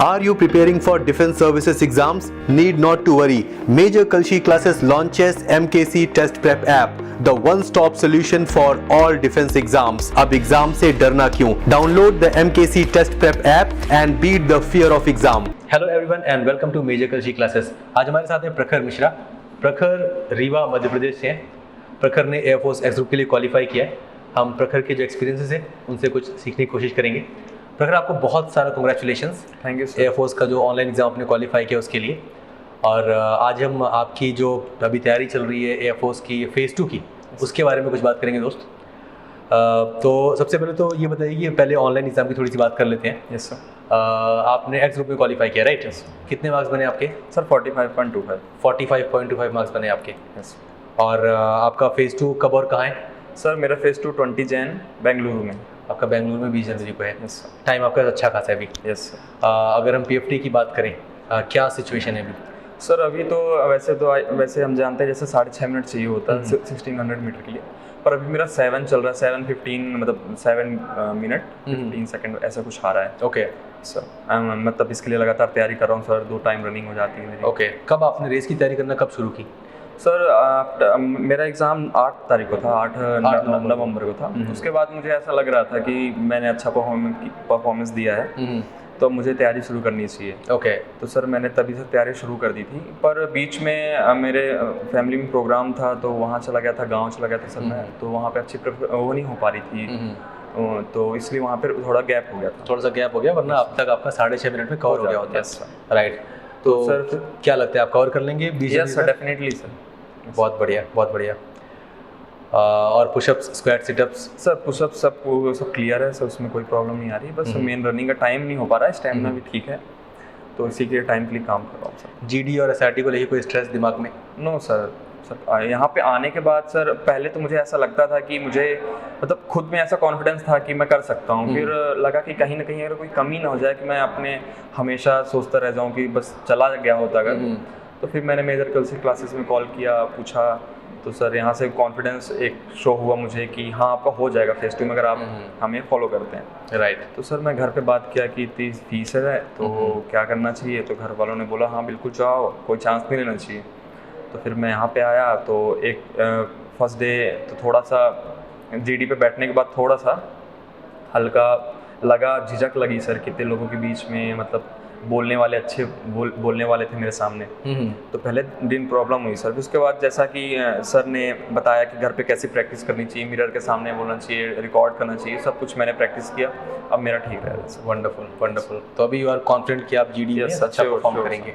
Are you preparing for defense services exams? Need not to worry. Major Kalshi Classes launches MKC Test Prep app, the one-stop solution for all defense exams. अब exam से डरना क्यों? Download the MKC Test Prep app and beat the fear of exam. Hello everyone and welcome to Major Kalshi Classes. आज हमारे साथ है प्रखर मिश्रा. प्रखर रीवा मध्य प्रदेश से हैं. प्रखर ने एयरफोर्स एक्स ग्रुप के लिए क्वालिफाई किया है. हम प्रखर के जो एक्सपीरियंसेस हैं उनसे कुछ सीखने की कोशिश करेंगे. प्रखर, आपको बहुत सारा congratulations. Thank you sir. Air force का जो ऑनलाइन एग्जाम आपने क्वालिफाई किया उसके लिए. और आज हम आपकी जो अभी तैयारी चल रही है एयरफोर्स की फेज़ 2 की, उसके बारे में कुछ बात करेंगे दोस्त. तो सबसे पहले तो ये बताइए कि पहले ऑनलाइन एग्जाम की थोड़ी सी बात कर लेते हैं. Yes sir. आपने एक्स ग्रुप में क्वालिफाई किया, राइट? यस. कितने मार्क्स बने आपके? सर 45.25. 45.25 मार्क्स बने आपके. यस. और आपका फेज़ 2 कब और कहाँ है? सर मेरा फेज़ 2 20 जैन बेंगलुरु में. आपका बेंगलुरु में 20 जनवरी को है. Yes sir. टाइम आपका अच्छा खासा है अभी. Yes sir. अगर हम पीएफटी की बात करें, क्या सिचुएशन है अभी? सर अभी तो वैसे हम जानते हैं जैसे 6.5 मिनट चाहिए होता है 1600 मीटर के लिए, पर अभी मेरा 7 चल रहा है. 7:15 मतलब 7 मिनट 15 सेकंड ऐसा कुछ आ रहा है. Okay sir. मतलब इसके लिए लगातार तैयारी कर रहा हूँ सर. 2 टाइम रनिंग हो जाती है मेरी. ओके. कब आपने रेस की तैयारी करना कब शुरू की? सर मेरा एग्ज़ाम 8 तारीख को था. 8 नवंबर को था. उसके बाद मुझे ऐसा लग रहा था कि मैंने अच्छा परफॉर्मेंस दिया है, तो मुझे तैयारी शुरू करनी चाहिए. ओके. तो सर मैंने तभी से तैयारी शुरू कर दी थी, पर बीच में मेरे फैमिली में प्रोग्राम था तो वहाँ चला गया था, गांव चला गया था सर मैं. तो वहाँ पे अच्छी वो नहीं हो पा रही थी, तो इसलिए वहाँ पर थोड़ा गैप हो गया था. थोड़ा सा गैप हो गया, वरना अब तक आपका 6.5 मिनट में कवर हो गया होता है. राइट. तो सर क्या लगता है आप कवर कर लेंगे? Yes sir, definitely sir. बहुत बढ़िया, बहुत बढ़िया. और pushups, squat, sit-ups? Sir pushups सब क्लियर है सर, उसमें कोई प्रॉब्लम नहीं आ रही. बस मेन रनिंग का टाइम नहीं हो पा रहा है. स्टैमिना भी ठीक है, तो इसी के टाइम के लिए काम कर रहा हूँ सर. जीडी और एसआरटी को लेके कोई स्ट्रेस दिमाग में? No sir. सर यहाँ पे आने के बाद सर पहले तो मुझे ऐसा लगता था कि मुझे मतलब खुद में ऐसा कॉन्फिडेंस था कि मैं कर सकता हूँ. फिर लगा कि कहीं ना कहीं अगर कोई कमी ना हो जाए कि मैं अपने हमेशा सोचता रह जाऊँ कि बस चला गया होता अगर. तो फिर मैंने मेजर कल्सी क्लासेस में कॉल किया, पूछा, तो सर यहाँ से कॉन्फिडेंस एक शो हुआ मुझे कि हाँ आपका हो जाएगा फेज़ 2 में अगर आप हमें फॉलो करते हैं. राइट. तो सर मैं घर पे बात किया कि इतनी फीस है तो क्या करना चाहिए. तो घर वालों ने बोला हाँ बिल्कुल जाओ, कोई चांस नहीं लेना चाहिए. तो फिर मैं यहाँ पे आया तो एक फर्स्ट डे तो थोड़ा सा जीडी पे बैठने के बाद थोड़ा सा हल्का लगा, झिझक लगी सर. कितने लोगों के बीच में मतलब बोलने वाले अच्छे बोलने वाले थे मेरे सामने. तो पहले दिन प्रॉब्लम हुई सर. उसके बाद जैसा कि सर ने बताया कि घर पे कैसे प्रैक्टिस करनी चाहिए, मिरर के सामने बोलना चाहिए, रिकॉर्ड करना चाहिए, सब कुछ मैंने प्रैक्टिस किया. अब मेरा ठीक रह रहा है सर. Wonderful, wonderful. तो अभी यू आर कॉन्फिडेंट कि आप जीडी में अच्छा परफॉर्म करेंगे.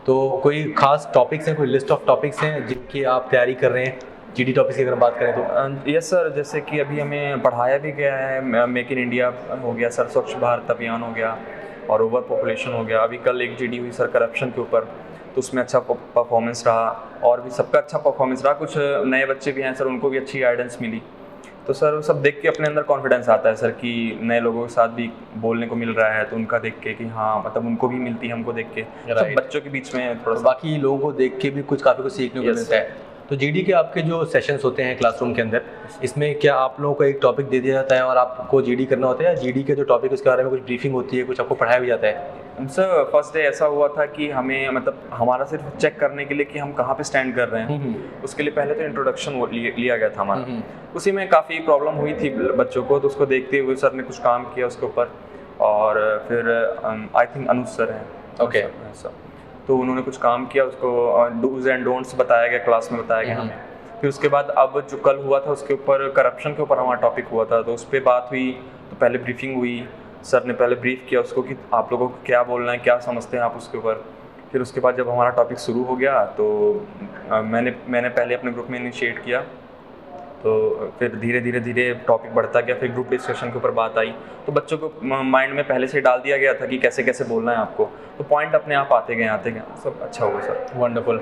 तो कोई खास टॉपिक्स हैं, कोई लिस्ट ऑफ टॉपिक्स हैं जिनकी आप तैयारी कर रहे हैं जीडी टॉपिक्स की अगर हम बात करें तो? Yes sir. जैसे कि अभी हमें पढ़ाया भी गया है, मेक इन इंडिया हो गया सर, स्वच्छ भारत अभियान हो गया, और ओवर पॉपुलेशन हो गया. अभी कल एक जीडी हुई सर करप्शन के ऊपर, तो उसमें अच्छा परफॉर्मेंस रहा, और भी सबका अच्छा परफॉर्मेंस रहा. कुछ नए बच्चे भी हैं सर, उनको भी अच्छी गाइडेंस मिली. तो सर वो सब देख के अपने अंदर कॉन्फिडेंस आता है सर कि नए लोगों के साथ भी बोलने को मिल रहा है, तो उनका देख के कि हाँ मतलब उनको भी मिलती है, हमको देख के. सब बच्चों के बीच में थोड़ा सा बाकी लोगों को देख के भी काफ़ी कुछ सीखने को मिलता है. तो जीडी के आपके जो सेशंस होते हैं क्लासरूम के अंदर, इसमें क्या आप लोगों को एक टॉपिक दे दिया जाता है और आपको जीडी करना होता है, या जीडी के जो टॉपिक उसके बारे में कुछ ब्रीफिंग होती है, कुछ आपको पढ़ाया भी जाता है? सर फर्स्ट डे ऐसा हुआ था कि हमें मतलब हमारा सिर्फ चेक करने के लिए कि हम कहाँ पे स्टैंड कर रहे हैं, उसके लिए पहले तो इंट्रोडक्शन लिया गया था हमारा. उसी में काफ़ी प्रॉब्लम हुई थी बच्चों को, तो उसको देखते हुए सर ने कुछ काम किया उसके ऊपर. और फिर आई थिंक अनुज सर हैं. Okay sir. तो उन्होंने कुछ काम किया, उसको डूज एंड डोंट्स बताया गया, क्लास में बताया गया हमें. फिर उसके बाद अब जो कल हुआ था उसके ऊपर करप्शन के ऊपर हमारा टॉपिक हुआ था, तो उस पर बात हुई. तो पहले ब्रीफिंग हुई, सर ने पहले ब्रीफ किया उसको कि आप लोगों को क्या बोलना है, क्या समझते हैं आप उसके ऊपर. फिर उसके बाद जब हमारा टॉपिक शुरू हो गया तो मैंने पहले अपने ग्रुप में इनिशिएट किया. तो फिर धीरे धीरे टॉपिक बढ़ता गया. फिर ग्रुप डिस्कशन के ऊपर बात आई, तो बच्चों को माइंड में पहले से डाल दिया गया था कि कैसे कैसे बोलना है आपको. तो पॉइंट अपने आप आते गए, सब अच्छा हुआ सर. वंडरफुल.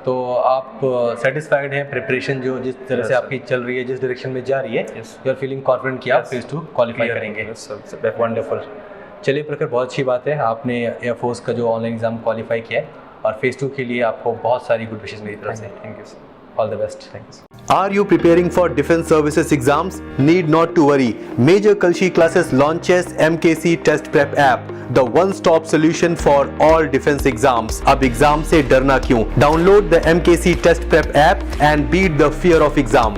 तो आप सेटिस्फाइड हैं प्रिपरेशन जो जिस तरह से आपकी चल रही है, जिस डायरेक्शन में जा रही है, यू आर फीलिंग कॉन्फिडेंट कि आप फेज़ 2 क्वालिफाई करेंगे? वंडरफुल. चलिए प्रखर, बहुत अच्छी बात है, आपने एयरफोर्स का जो ऑनलाइन एग्जाम क्वालिफाई किया है, और फेज़ 2 के लिए आपको बहुत सारी गुड विशेस मेरी तरफ से. Thank you sir. All the best, thanks. Are you preparing for defense services exams? Need not to worry. Major Kalshi Classes launches MKC Test Prep app, the one-stop solution for all defense exams. अब exam से डरना क्यों? Download the MKC Test Prep app and beat the fear of exam.